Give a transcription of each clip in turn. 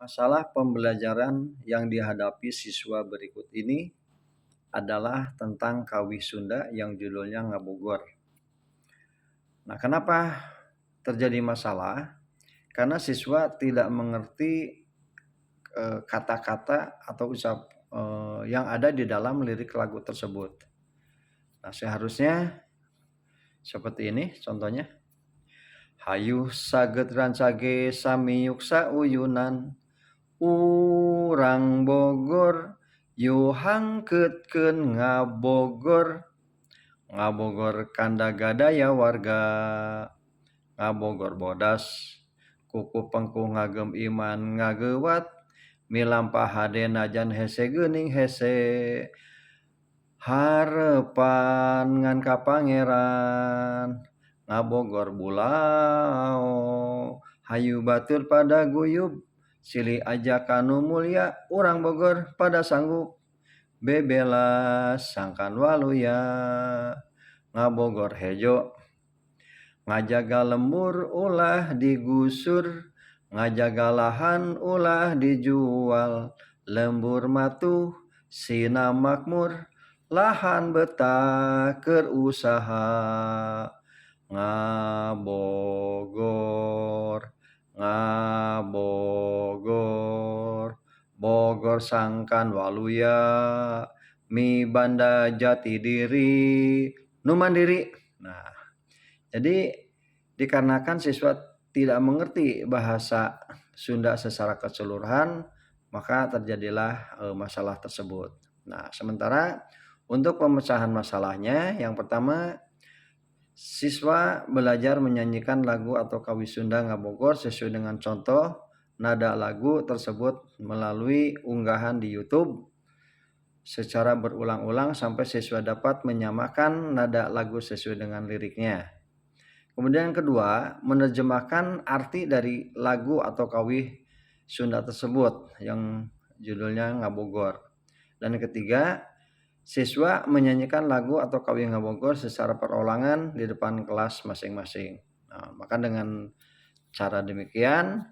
Masalah pembelajaran yang dihadapi siswa berikut ini adalah tentang Kawih Sunda yang judulnya Ngabogor. Nah, kenapa terjadi masalah? Karena siswa tidak mengerti kata-kata atau ucap yang ada di dalam lirik lagu tersebut. Nah, seharusnya seperti ini contohnya. Hayuh saget rancage sami yuksa uyunan urang Bogor yuhangkeutkeun Ngabogor. Ngabogor kanda gadaya warga Ngabogor bodas kuku pengku ngagem iman ngagewat milampah hade najan hese geuning hese harepan ngan ka pangeran Ngabogor bulao hayu batur pada guyub silih aja kanu mulia urang Bogor pada sanggup bebelas sangkan waluya Ngabogor hejo ngajaga lembur ulah digusur ngajaga lahan ulah dijual lembur matuh sina makmur lahan betah keur usaha Ngabogor Ngabogor Bogor sangkan waluya mi banda jati diri nu mandiri. Nah, jadi dikarenakan siswa tidak mengerti bahasa Sunda secara keseluruhan, maka terjadilah masalah tersebut. Nah, sementara untuk pemecahan masalahnya, yang pertama siswa belajar menyanyikan lagu atau Kawih Sunda Ngabogor sesuai dengan contoh nada lagu tersebut melalui unggahan di YouTube secara berulang-ulang sampai siswa dapat menyamakan nada lagu sesuai dengan liriknya. Kemudian yang kedua, menerjemahkan arti dari lagu atau kawih Sunda tersebut yang judulnya Ngabogor. Dan yang ketiga, siswa menyanyikan lagu atau kawih Ngabogor secara perolangan di depan kelas masing-masing. Nah, maka dengan cara demikian,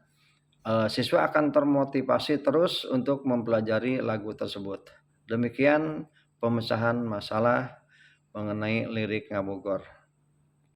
siswa akan termotivasi terus untuk mempelajari lagu tersebut. Demikian pemecahan masalah mengenai lirik Ngabogor.